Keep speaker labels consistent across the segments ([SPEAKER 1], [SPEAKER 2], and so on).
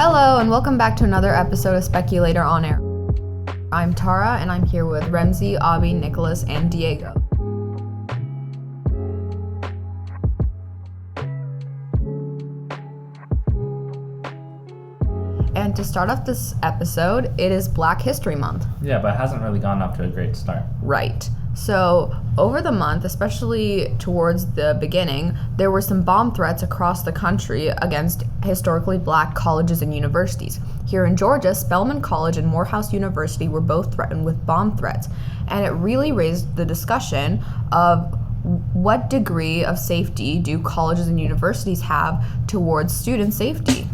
[SPEAKER 1] Hello, and welcome back to another episode of Speculator On Air. I'm Tara, and I'm here with Remzi, Abhi, Nicholas, and Diego. And to start off this episode, it is Black History Month.
[SPEAKER 2] Yeah, but it hasn't really gotten off to a great start.
[SPEAKER 1] Right. So, over the month, especially towards the beginning, there were some bomb threats across the country against historically black colleges and universities. Here in Georgia, Spelman College and Morehouse University were both threatened with bomb threats. And it really raised the discussion of what degree of safety do colleges and universities have towards student safety.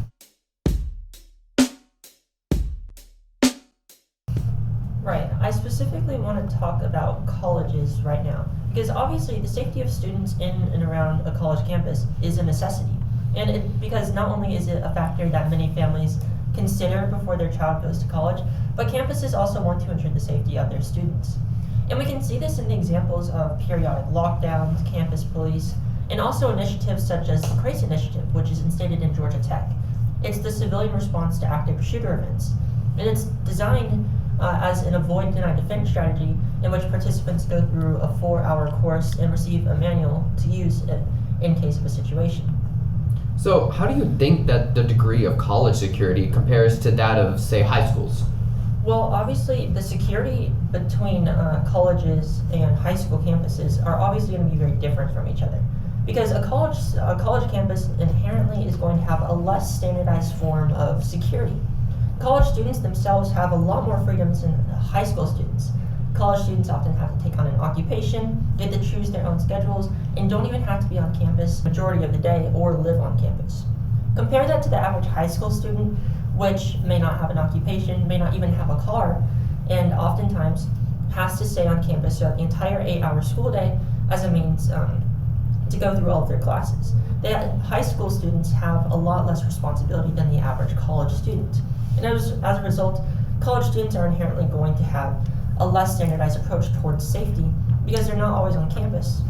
[SPEAKER 3] Right. I specifically want to talk about colleges right now because obviously the safety of students in and around a college campus is a necessity. And because not only is it a factor that many families consider before their child goes to college, but campuses also want to ensure the safety of their students. And we can see this in the examples of periodic lockdowns, campus police, and also initiatives such as the CRACE initiative, which is instated in Georgia Tech. It's the civilian response to active shooter events. And it's designed as an avoid, deny, defend strategy in which participants go through a 4-hour course and receive a manual to use in case of a situation.
[SPEAKER 4] So how do you think that the degree of college security compares to that of, say, high schools?
[SPEAKER 3] Well, obviously the security between colleges and high school campuses are obviously going to be very different from each other. Because a college campus inherently is going to have a less standardized form of security. College students themselves have a lot more freedoms than high school students. College students often have to take on an occupation, get to choose their own schedules, and don't even have to be on campus majority of the day or live on campus. Compare that to the average high school student, which may not have an occupation, may not even have a car, and oftentimes has to stay on campus throughout the entire 8-hour school day as a means to go through all of their classes. High school students have a lot less responsibility than the average college student. And as a result, college students are inherently going to have a less standardized approach towards safety because they're not always on campus.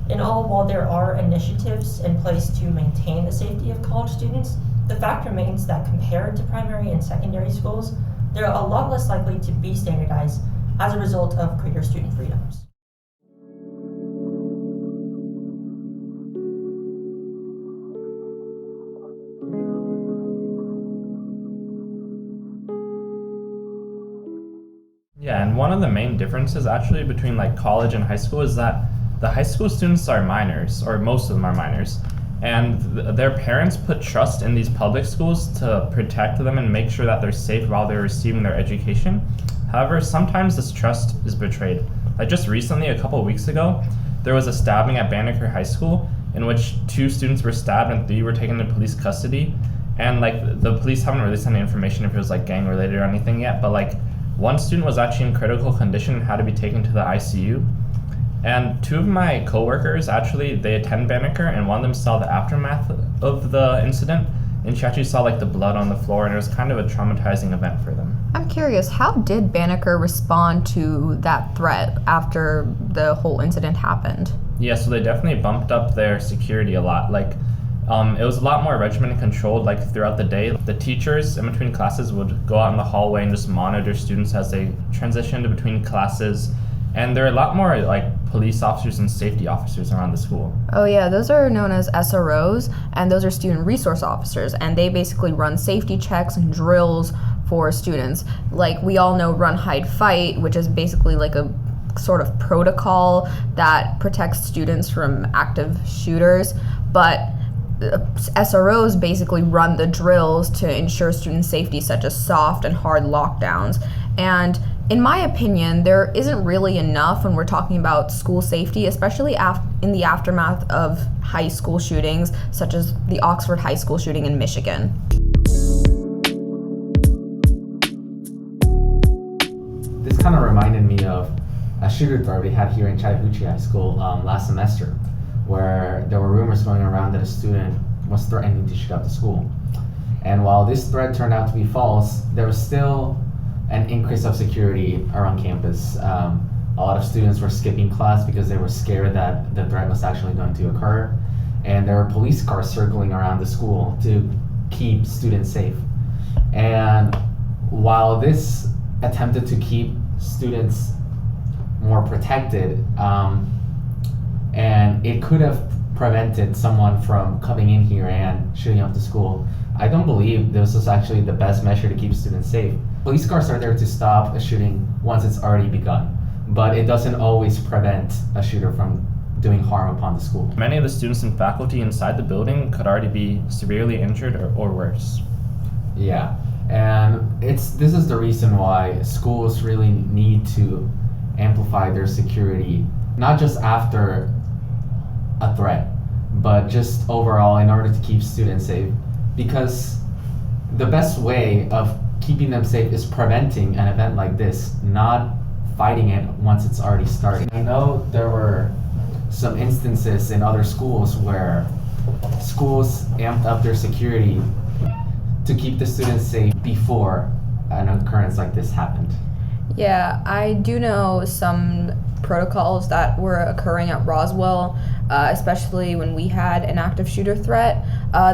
[SPEAKER 3] And while there are initiatives in place to maintain the safety of college students, the fact remains that compared to primary and secondary schools, they're a lot less likely to be standardized as a result of greater student freedoms.
[SPEAKER 2] Yeah, and one of the main differences actually between like college and high school is that the high school students are minors, or most of them are minors, and their parents put trust in these public schools to protect them and make sure that they're safe while they're receiving their education. However, sometimes this trust is betrayed. Like just recently, a couple of weeks ago, there was a stabbing at Banneker High School in which 2 students were stabbed and 3 were taken into police custody. And like the police haven't released any information if it was like gang related or anything yet, but like one student was actually in critical condition and had to be taken to the ICU. And 2 of my coworkers, actually, they attend Banneker, and one of them saw the aftermath of the incident, and she actually saw like the blood on the floor, and it was kind of a traumatizing event for them.
[SPEAKER 1] I'm curious, how did Banneker respond to that threat after the whole incident happened?
[SPEAKER 2] Yeah, so they definitely bumped up their security a lot. Like, it was a lot more regimented and controlled like throughout the day. The teachers in between classes would go out in the hallway and just monitor students as they transitioned between classes. And there are a lot more like police officers and safety officers around the school.
[SPEAKER 1] Oh yeah, those are known as SROs, and those are student resource officers, and they basically run safety checks and drills for students. Like we all know Run, Hide, Fight, which is basically like a sort of protocol that protects students from active shooters, but SROs basically run the drills to ensure student safety, such as soft and hard lockdowns. And in my opinion, there isn't really enough when we're talking about school safety, especially in the aftermath of high school shootings, such as the Oxford High School shooting in Michigan.
[SPEAKER 4] This kind of reminded me of a shooter threat we had here in Chattahoochee High School last semester, where there were rumors going around that a student was threatening to shoot up the school. And while this threat turned out to be false, there was still an increase of security around campus. A lot of students were skipping class because they were scared that the threat was actually going to occur. And there were police cars circling around the school to keep students safe. And while this attempted to keep students more protected, and it could have prevented someone from coming in here and shooting up the school, I don't believe this was actually the best measure to keep students safe. Police cars are there to stop a shooting once it's already begun, but it doesn't always prevent a shooter from doing harm upon the school.
[SPEAKER 2] Many of the students and faculty inside the building could already be severely injured or worse.
[SPEAKER 4] Yeah, and this is the reason why schools really need to amplify their security, not just after a threat, but just overall in order to keep students safe. Because the best way of keeping them safe is preventing an event like this, not fighting it once it's already started. I know there were some instances in other schools where schools amped up their security to keep the students safe before an occurrence like this happened.
[SPEAKER 1] Yeah, I do know some protocols that were occurring at Roswell, especially when we had an active shooter threat.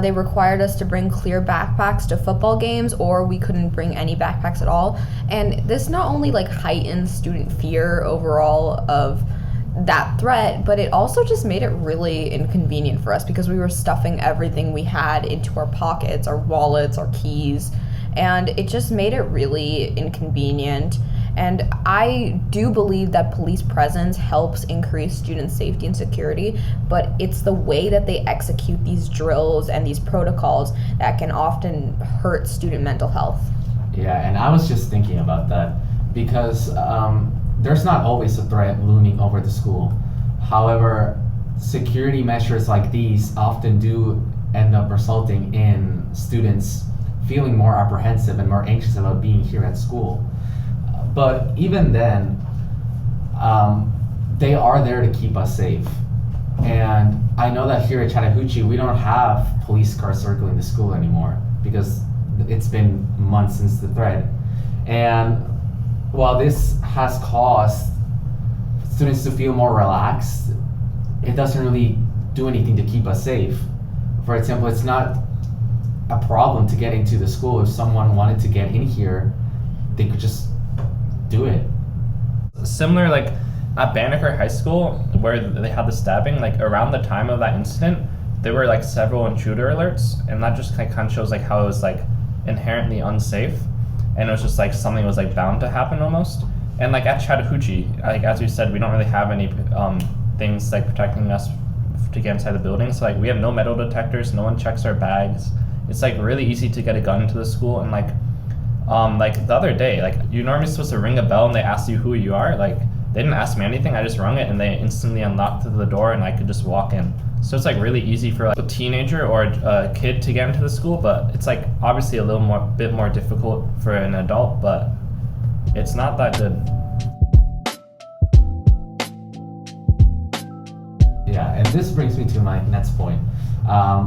[SPEAKER 1] They required us to bring clear backpacks to football games, or we couldn't bring any backpacks at all. And this not only like heightened student fear overall of that threat, but it also just made it really inconvenient for us because we were stuffing everything we had into our pockets, our wallets, our keys, and it just made it really inconvenient. And I do believe that police presence helps increase student safety and security, but it's the way that they execute these drills and these protocols that can often hurt student mental health.
[SPEAKER 4] Yeah, and I was just thinking about that because there's not always a threat looming over the school. However, security measures like these often do end up resulting in students feeling more apprehensive and more anxious about being here at school. But even then, they are there to keep us safe. And I know that here at Chattahoochee, we don't have police cars circling the school anymore because it's been months since the threat. And while this has caused students to feel more relaxed, it doesn't really do anything to keep us safe. For example, it's not a problem to get into the school. If someone wanted to get in here, they could just do it.
[SPEAKER 2] Similar, like at Banneker High School, where they had the stabbing, like around the time of that incident, there were like several intruder alerts, and that just kind of shows like how it was like inherently unsafe, and it was just like something was like bound to happen almost. And like at Chattahoochee, like as we said, we don't really have any things like protecting us to get inside the building. So like we have no metal detectors, no one checks our bags. It's like really easy to get a gun into the school, and like the other day, like you're normally supposed to ring a bell and they ask you who you are. Like they didn't ask me anything. I just rung it and they instantly unlocked the door and I could just walk in. So it's like really easy for like a teenager or a kid to get into the school, but it's like obviously a bit more difficult for an adult, but it's not that good.
[SPEAKER 4] Yeah, and this brings me to my next point.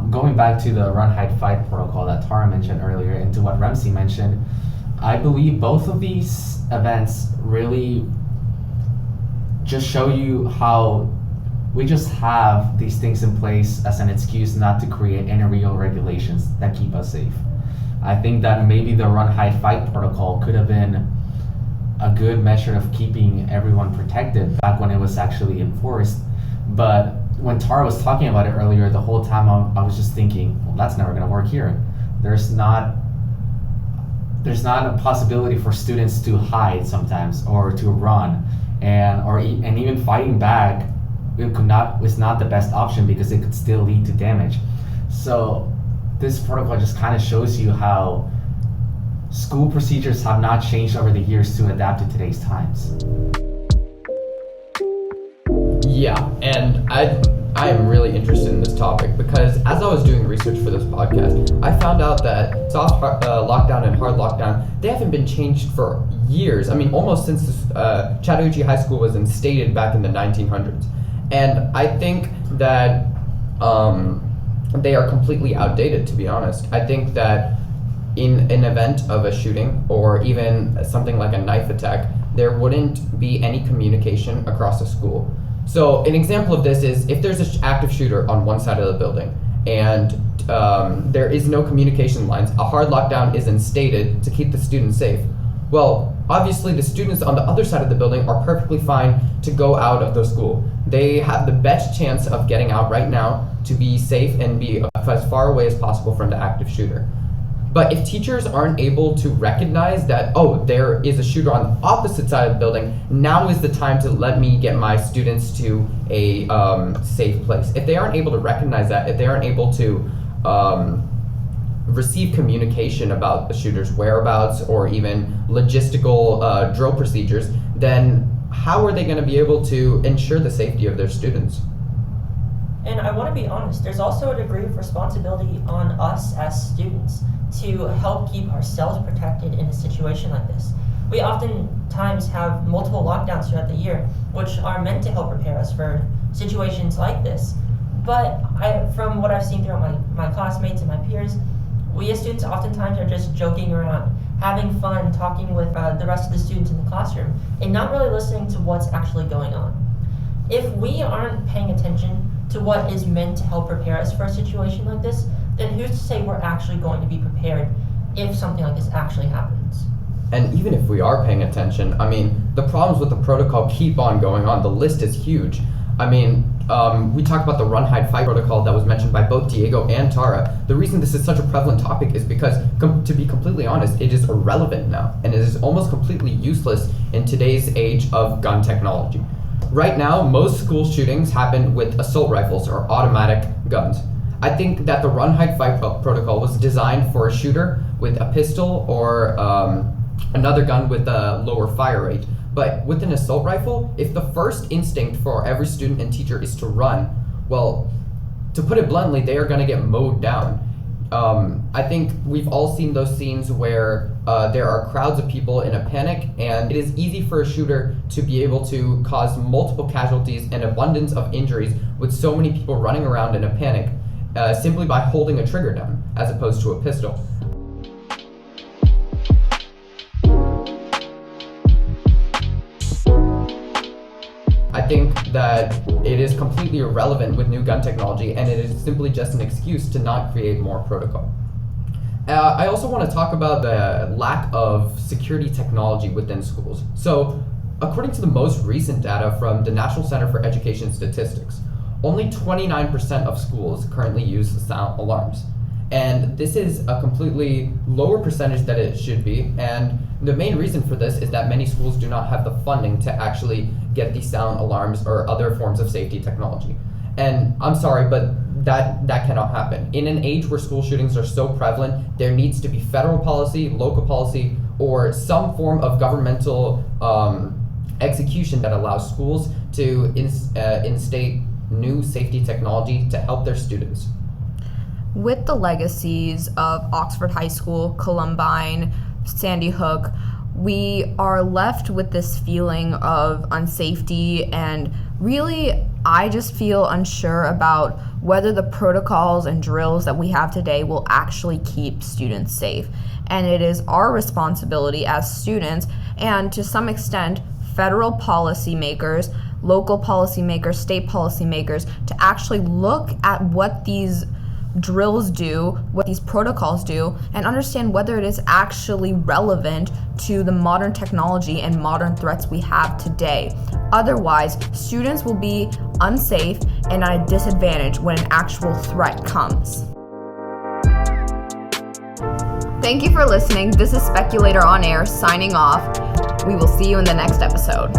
[SPEAKER 4] Going back to the run, hide, fight protocol that Tara mentioned earlier and to what Remzi mentioned, I believe both of these events really just show you how we just have these things in place as an excuse not to create any real regulations that keep us safe. I think that maybe the run, hide, fight protocol could have been a good measure of keeping everyone protected back when it was actually enforced. But when Tara was talking about it earlier, the whole time I was just thinking, well, that's never going to work here. There's not a possibility for students to hide sometimes or to run, and even fighting back was not the best option because it could still lead to damage. So this protocol just kind of shows you how school procedures have not changed over the years to adapt to today's times.
[SPEAKER 5] Yeah, and I am really interested in this topic because as I was doing research for this podcast, I found out that soft lockdown and hard lockdown, they haven't been changed for years. I mean, almost since Chattahoochee High School was instated back in the 1900s. And I think that they are completely outdated, to be honest. I think that in an event of a shooting or even something like a knife attack, there wouldn't be any communication across the school. So an example of this is if there's an active shooter on one side of the building and there is no communication lines. A hard lockdown is instated to keep the students safe. Well, obviously the students on the other side of the building are perfectly fine to go out of the school. They have the best chance of getting out right now to be safe and be as far away as possible from the active shooter. But if teachers aren't able to recognize that, oh, there is a shooter on the opposite side of the building, now is the time to let me get my students to a safe place. If they aren't able to recognize that, if they aren't able to receive communication about the shooter's whereabouts or even logistical drill procedures, then how are they going to be able to ensure the safety of their students?
[SPEAKER 3] And I want to be honest, there's also a degree of responsibility on us as students to help keep ourselves protected in a situation like this. We oftentimes have multiple lockdowns throughout the year, which are meant to help prepare us for situations like this. But from what I've seen throughout my classmates and my peers, we as students oftentimes are just joking around, having fun, talking with the rest of the students in the classroom, and not really listening to what's actually going on. If we aren't paying attention to what is meant to help prepare us for a situation like this, then who's to say we're actually going to be prepared if something like this actually happens?
[SPEAKER 5] And even if we are paying attention, I mean, the problems with the protocol keep on going on. The list is huge. I mean, we talked about the run, hide, fight protocol that was mentioned by both Diego and Tara. The reason this is such a prevalent topic is because, to be completely honest, it is irrelevant now, and it is almost completely useless in today's age of gun technology. Right now, most school shootings happen with assault rifles or automatic guns. I think that the run, hide, fight protocol was designed for a shooter with a pistol or another gun with a lower fire rate. But with an assault rifle, if the first instinct for every student and teacher is to run, well, to put it bluntly, they are going to get mowed down. I think we've all seen those scenes where there are crowds of people in a panic, and it is easy for a shooter to be able to cause multiple casualties and abundance of injuries with so many people running around in a panic simply by holding a trigger down as opposed to a pistol. I think that it is completely irrelevant with new gun technology, and it is simply just an excuse to not create more protocol. I also want to talk about the lack of security technology within schools. So, according to the most recent data from the National Center for Education Statistics, only 29% of schools currently use sound alarms. And this is a completely lower percentage than it should be, and the main reason for this is that many schools do not have the funding to actually get these sound alarms or other forms of safety technology. And I'm sorry, but that cannot happen. In an age where school shootings are so prevalent, there needs to be federal policy, local policy, or some form of governmental execution that allows schools to instate new safety technology to help their students.
[SPEAKER 1] With the legacies of Oxford High School, Columbine, Sandy Hook, we are left with this feeling of unsafety, and really, I just feel unsure about whether the protocols and drills that we have today will actually keep students safe. And it is our responsibility as students, and to some extent, federal policymakers, local policymakers, state policymakers, to actually look at what these drills do, what these protocols do, and understand whether it is actually relevant to the modern technology and modern threats we have today. Otherwise, students will be unsafe and at a disadvantage when an actual threat comes. Thank you for listening. This is Speculator On Air signing off. We will see you in the next episode.